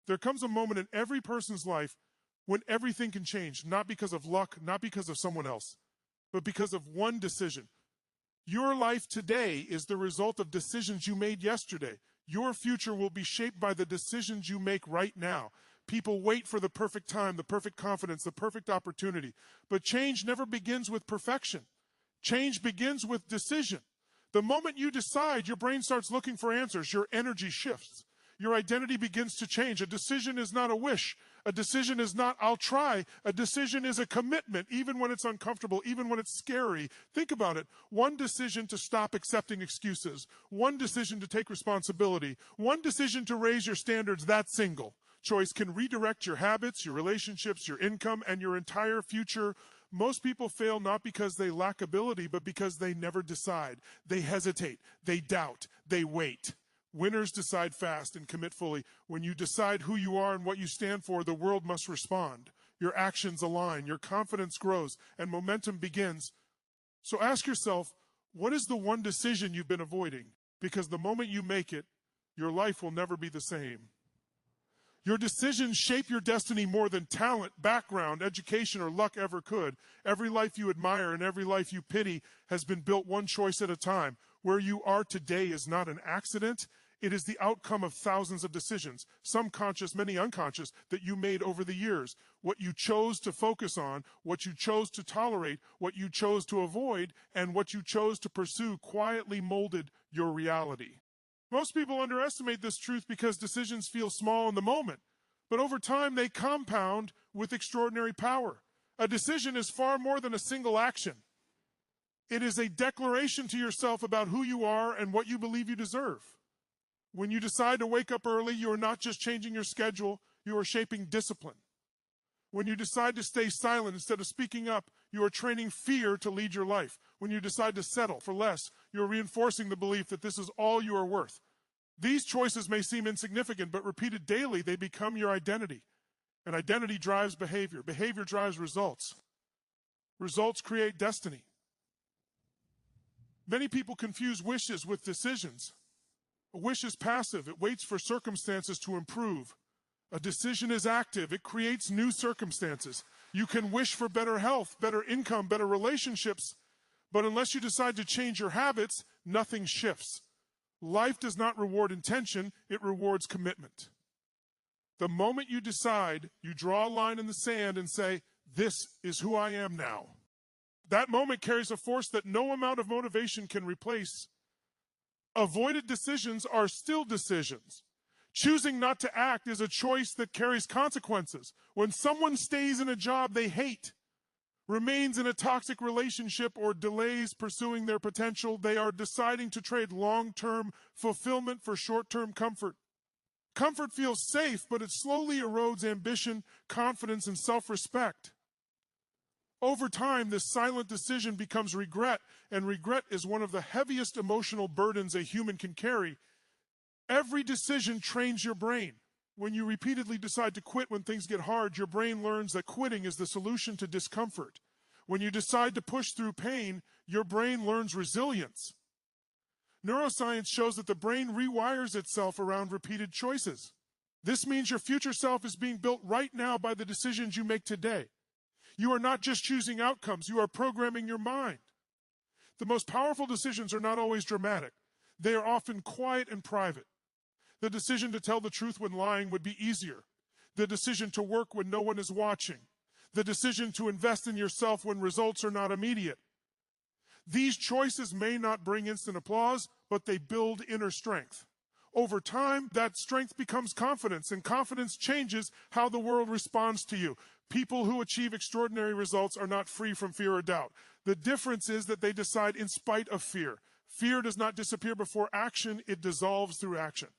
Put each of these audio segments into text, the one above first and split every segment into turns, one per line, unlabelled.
There comes a moment in every person's life when everything can change, not because of luck, not because of someone else, but because of one decision. Your life today is the result of decisions you made yesterday. Your future will be shaped by the decisions you make right now. People wait for the perfect time, the perfect confidence, the perfect opportunity. But change never begins with perfection. Change begins with decision. The moment you decide, your brain starts looking for answers. Your energy shifts. Your identity begins to change. A decision is not a wish. A decision is not, I'll try. A decision is a commitment, even when it's uncomfortable, even when it's scary. Think about it. One decision to stop accepting excuses. One decision to take responsibility. One decision to raise your standards. That single choice can redirect your habits, your relationships, your income, and your entire future. Most people fail not because they lack ability, but because they never decide. They hesitate. They doubt. They wait. Winners decide fast and commit fully. When you decide who you are and what you stand for, the world must respond. Your actions align, your confidence grows, and momentum begins. So ask yourself, what is the one decision you've been avoiding? Because the moment you make it, your life will never be the same. Your decisions shape your destiny more than talent, background, education, or luck ever could. Every life you admire and every life you pity has been built one choice at a time. Where you are today is not an accident. It is the outcome of thousands of decisions, some conscious, many unconscious, that you made over the years. What you chose to focus on, what you chose to tolerate, what you chose to avoid, and what you chose to pursue quietly molded your reality. Most people underestimate this truth because decisions feel small in the moment, but over time they compound with extraordinary power. A decision is far more than a single action. It is a declaration to yourself about who you are and what you believe you deserve. When you decide to wake up early, you are not just changing your schedule, you are shaping discipline. When you decide to stay silent instead of speaking up, you are training fear to lead your life. When you decide to settle for less, you are reinforcing the belief that this is all you are worth. These choices may seem insignificant, but repeated daily, they become your identity. And identity drives behavior. Behavior drives results. Results create destiny. Many people confuse wishes with decisions. A wish is passive. It waits for circumstances to improve. A decision is active. It creates new circumstances. You can wish for better health, better income, better relationships, but unless you decide to change your habits, nothing shifts. Life does not reward intention, it rewards commitment. The moment you decide, you draw a line in the sand and say, this is who I am now. That moment carries a force that no amount of motivation can replace. Avoided decisions are still decisions. Choosing not to act is a choice that carries consequences. When someone stays in a job they hate, remains in a toxic relationship, or delays pursuing their potential, they are deciding to trade long-term fulfillment for short-term comfort. Comfort feels safe, but it slowly erodes ambition, confidence, and self-respect. Over time, this silent decision becomes regret, and regret is one of the heaviest emotional burdens a human can carry. Every decision trains your brain. When you repeatedly decide to quit when things get hard, your brain learns that quitting is the solution to discomfort. When you decide to push through pain, your brain learns resilience. Neuroscience shows that the brain rewires itself around repeated choices. This means your future self is being built right now by the decisions you make today. You are not just choosing outcomes, you are programming your mind. The most powerful decisions are not always dramatic. They are often quiet and private. The decision to tell the truth when lying would be easier. The decision to work when no one is watching. The decision to invest in yourself when results are not immediate. These choices may not bring instant applause, but they build inner strength. Over time, that strength becomes confidence, and confidence changes how the world responds to you. People who achieve extraordinary results are not free from fear or doubt. The difference is that they decide in spite of fear. Fear does not disappear before action, it dissolves through action.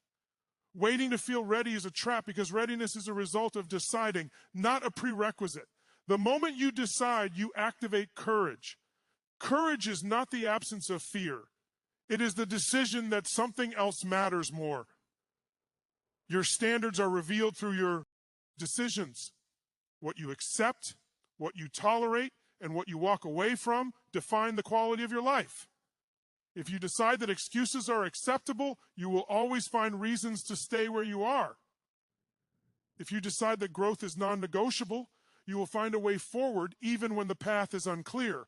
Waiting to feel ready is a trap because readiness is a result of deciding, not a prerequisite. The moment you decide, you activate courage. Courage is not the absence of fear. It is the decision that something else matters more. Your standards are revealed through your decisions. What you accept, what you tolerate, and what you walk away from define the quality of your life. If you decide that excuses are acceptable, you will always find reasons to stay where you are. If you decide that growth is non-negotiable, you will find a way forward even when the path is unclear.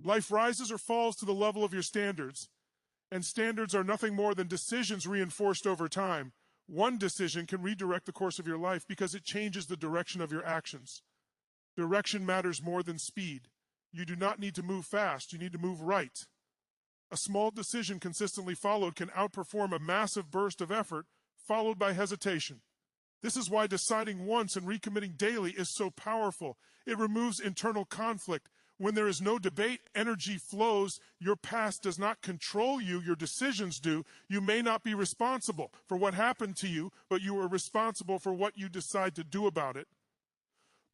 Life rises or falls to the level of your standards, and standards are nothing more than decisions reinforced over time. One decision can redirect the course of your life because it changes the direction of your actions. Direction matters more than speed. You do not need to move fast, you need to move right. A small decision consistently followed can outperform a massive burst of effort followed by hesitation. This is why deciding once and recommitting daily is so powerful. It removes internal conflict. When there is no debate, energy flows. Your past does not control you, your decisions do. You may not be responsible for what happened to you, but you are responsible for what you decide to do about it.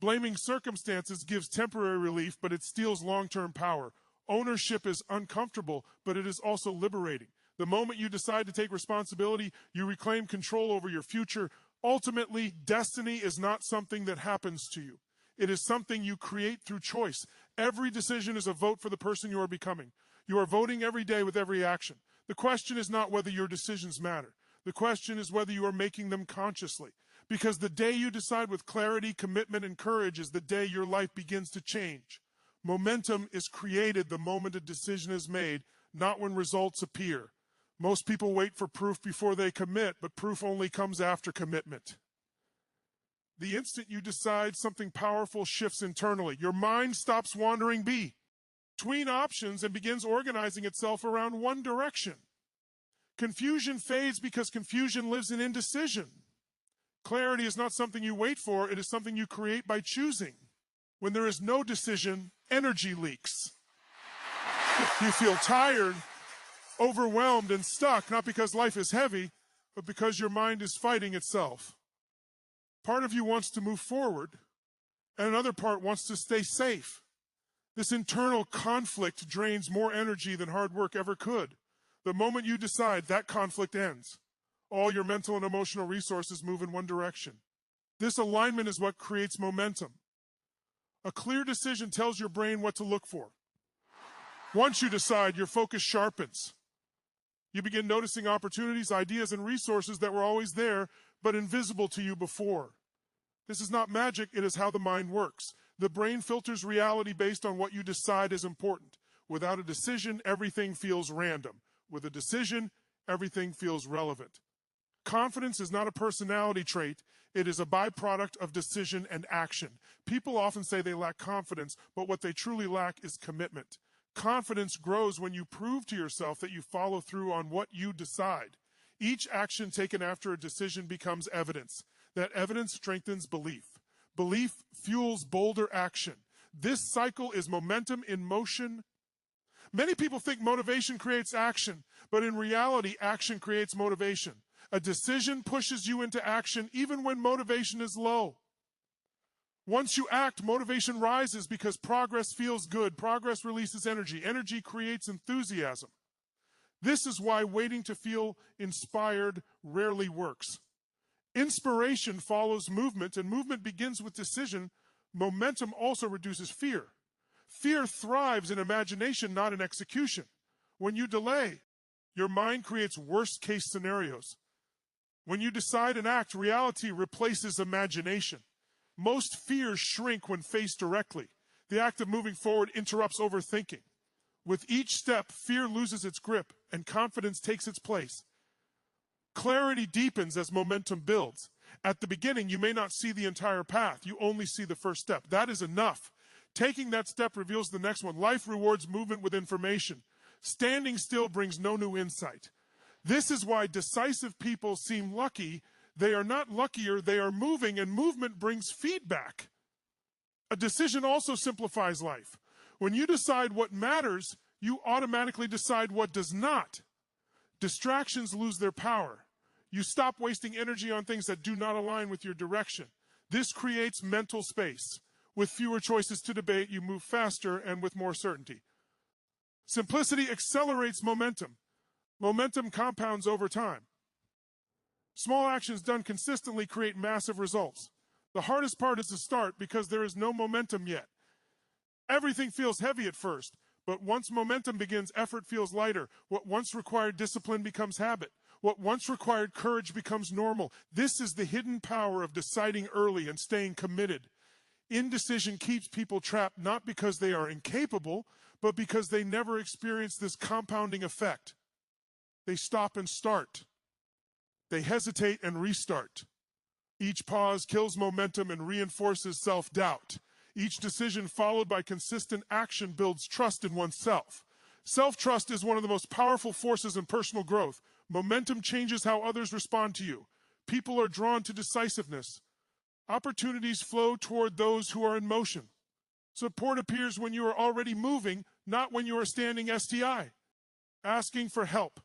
Blaming circumstances gives temporary relief, but it steals long-term power. Ownership is uncomfortable, but it is also liberating. The moment you decide to take responsibility, you reclaim control over your future. Ultimately, destiny is not something that happens to you. It is something you create through choice. Every decision is a vote for the person you are becoming. You are voting every day with every action. The question is not whether your decisions matter. The question is whether you are making them consciously. Because the day you decide with clarity, commitment, and courage is the day your life begins to change. Momentum is created the moment a decision is made, not when results appear. Most people wait for proof before they commit, but proof only comes after commitment. The instant you decide, something powerful shifts internally. Your mind stops wandering between options and begins organizing itself around one direction. Confusion fades because confusion lives in indecision. Clarity is not something you wait for, it is something you create by choosing. When there is no decision, energy leaks. You feel tired, overwhelmed, and stuck, not because life is heavy, but because your mind is fighting itself. Part of you wants to move forward, and another part wants to stay safe. This internal conflict drains more energy than hard work ever could. The moment you decide, that conflict ends. All your mental and emotional resources move in one direction. This alignment is what creates momentum. A clear decision tells your brain what to look for. Once you decide, your focus sharpens. You begin noticing opportunities, ideas, and resources that were always there, but invisible to you before. This is not magic, it is how the mind works. The brain filters reality based on what you decide is important. Without a decision, everything feels random. With a decision, everything feels relevant. Confidence is not a personality trait, it is a byproduct of decision and action. People often say they lack confidence, but what they truly lack is commitment. Confidence grows when you prove to yourself that you follow through on what you decide. Each action taken after a decision becomes evidence. That evidence strengthens belief. Belief fuels bolder action. This cycle is momentum in motion. Many people think motivation creates action, but in reality, action creates motivation. A decision pushes you into action even when motivation is low. Once you act, motivation rises because progress feels good. Progress releases energy. Energy creates enthusiasm. This is why waiting to feel inspired rarely works. Inspiration follows movement, and movement begins with decision. Momentum also reduces fear. Fear thrives in imagination, not in execution. When you delay, your mind creates worst-case scenarios. When you decide and act, reality replaces imagination. Most fears shrink when faced directly. The act of moving forward interrupts overthinking. With each step, fear loses its grip and confidence takes its place. Clarity deepens as momentum builds. At the beginning, you may not see the entire path. You only see the first step. That is enough. Taking that step reveals the next one. Life rewards movement with information. Standing still brings no new insight. This is why decisive people seem lucky. They are not luckier, they are moving, and movement brings feedback. A decision also simplifies life. When you decide what matters, you automatically decide what does not. Distractions lose their power. You stop wasting energy on things that do not align with your direction. This creates mental space. With fewer choices to debate, you move faster and with more certainty. Simplicity accelerates momentum. Momentum compounds over time. Small actions done consistently create massive results. The hardest part is to start because there is no momentum yet. Everything feels heavy at first, but once momentum begins, effort feels lighter. What once required discipline becomes habit. What once required courage becomes normal. This is the hidden power of deciding early and staying committed. Indecision keeps people trapped not because they are incapable, but because they never experience this compounding effect. They stop and start. They hesitate and restart. Each pause kills momentum and reinforces self-doubt. Each decision followed by consistent action builds trust in oneself. Self-trust is one of the most powerful forces in personal growth. Momentum changes how others respond to you. People are drawn to decisiveness. Opportunities flow toward those who are in motion. Support appears when you are already moving, not when you are standing STI. Asking for help.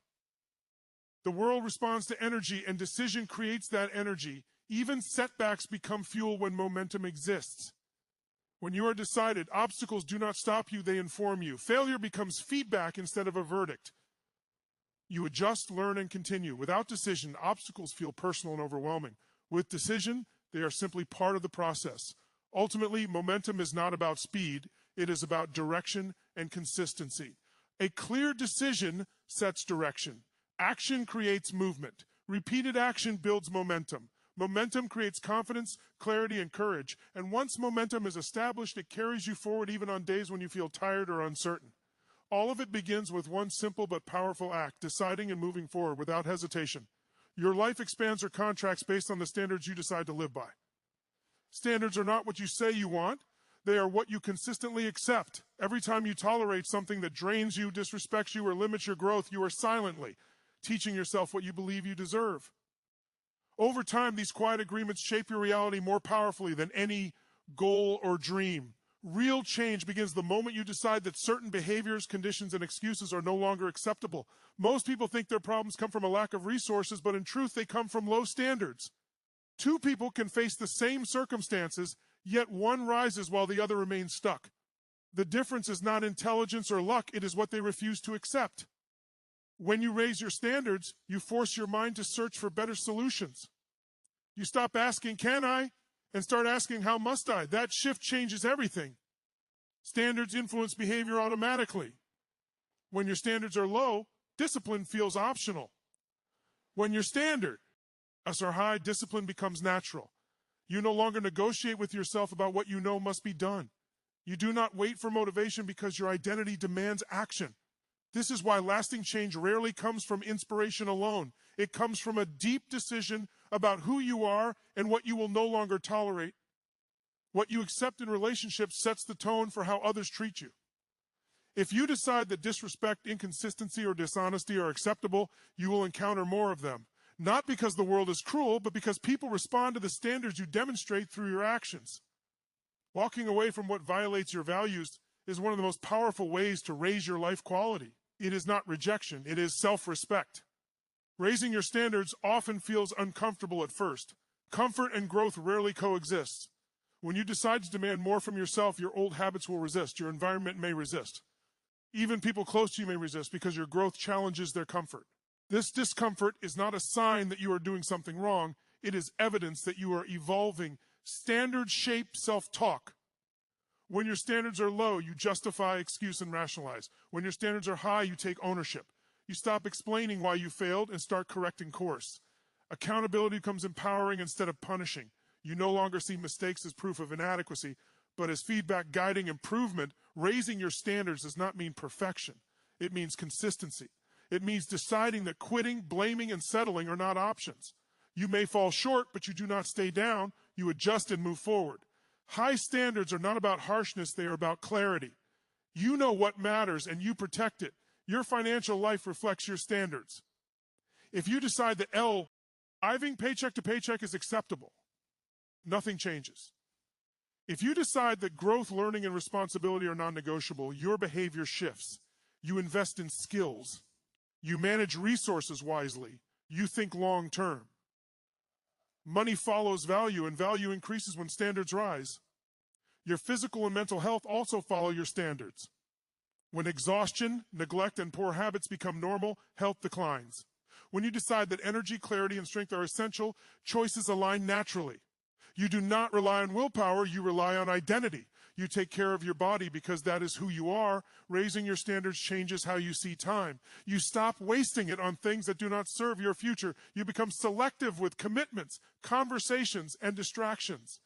The world responds to energy, and decision creates that energy. Even setbacks become fuel when momentum exists. When you are decided, obstacles do not stop you, they inform you. Failure becomes feedback instead of a verdict. You adjust, learn, and continue. Without decision, obstacles feel personal and overwhelming. With decision, they are simply part of the process. Ultimately, momentum is not about speed. It is about direction and consistency. A clear decision sets direction. Action creates movement. Repeated action builds momentum. Momentum creates confidence, clarity, and courage. And once momentum is established, it carries you forward even on days when you feel tired or uncertain. All of it begins with one simple but powerful act, deciding and moving forward without hesitation. Your life expands or contracts based on the standards you decide to live by. Standards are not what you say you want. They are what you consistently accept. Every time you tolerate something that drains you, disrespects you, or limits your growth, you are silently teaching yourself what you believe you deserve. Over time, these quiet agreements shape your reality more powerfully than any goal or dream. Real change begins the moment you decide that certain behaviors, conditions, and excuses are no longer acceptable. Most people think their problems come from a lack of resources, but in truth, they come from low standards. Two people can face the same circumstances, yet one rises while the other remains stuck. The difference is not intelligence or luck, it is what they refuse to accept. When you raise your standards, you force your mind to search for better solutions. You stop asking, can I? And start asking, how must I? That shift changes everything. Standards influence behavior automatically. When your standards are low, discipline feels optional. When your standards are high, discipline becomes natural. You no longer negotiate with yourself about what you know must be done. You do not wait for motivation because your identity demands action. This is why lasting change rarely comes from inspiration alone. It comes from a deep decision about who you are and what you will no longer tolerate. What you accept in relationships sets the tone for how others treat you. If you decide that disrespect, inconsistency, or dishonesty are acceptable, you will encounter more of them. Not because the world is cruel, but because people respond to the standards you demonstrate through your actions. Walking away from what violates your values is one of the most powerful ways to raise your life quality. It is not rejection, it is self-respect. Raising your standards often feels uncomfortable at first. Comfort and growth rarely coexist. When you decide to demand more from yourself, your old habits will resist, your environment may resist. Even people close to you may resist because your growth challenges their comfort. This discomfort is not a sign that you are doing something wrong, it is evidence that you are evolving. Standard-shaped self-talk. When your standards are low, you justify, excuse, and rationalize. When your standards are high, you take ownership. You stop explaining why you failed and start correcting course. Accountability becomes empowering instead of punishing. You no longer see mistakes as proof of inadequacy, but as feedback guiding improvement. Raising your standards does not mean perfection. It means consistency. It means deciding that quitting, blaming, and settling are not options. You may fall short, but you do not stay down. You adjust and move forward. High standards are not about harshness, they are about clarity. You know what matters and you protect it. Your financial life reflects your standards. If you decide that living paycheck to paycheck is acceptable, nothing changes. If you decide that growth, learning, and responsibility are non-negotiable, your behavior shifts. You invest in skills. You manage resources wisely. You think long-term. Money follows value, and value increases when standards rise. Your physical and mental health also follow your standards. When exhaustion, neglect, and poor habits become normal, health declines. When you decide that energy, clarity, and strength are essential, choices align naturally. You do not rely on willpower, you rely on identity. You take care of your body because that is who you are. Raising your standards changes how you see time. You stop wasting it on things that do not serve your future. You become selective with commitments, conversations, and distractions.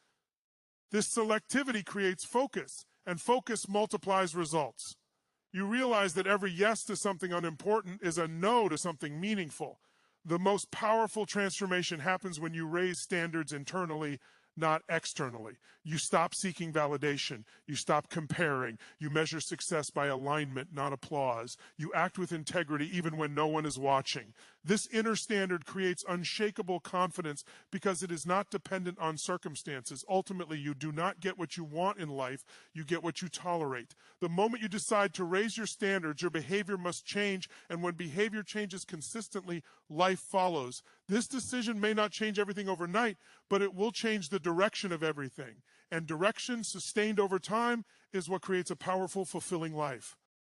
This selectivity creates focus, and focus multiplies results. You realize that every yes to something unimportant is a no to something meaningful. The most powerful transformation happens when you raise standards internally, not externally. You stop seeking validation. You stop comparing. You measure success by alignment, not applause. You act with integrity even when no one is watching. This inner standard creates unshakable confidence because it is not dependent on circumstances. Ultimately, you do not get what you want in life. You get what you tolerate. The moment you decide to raise your standards, your behavior must change, and when behavior changes consistently, life follows. This decision may not change everything overnight, but it will change the direction of everything. And direction sustained over time is what creates a powerful, fulfilling life.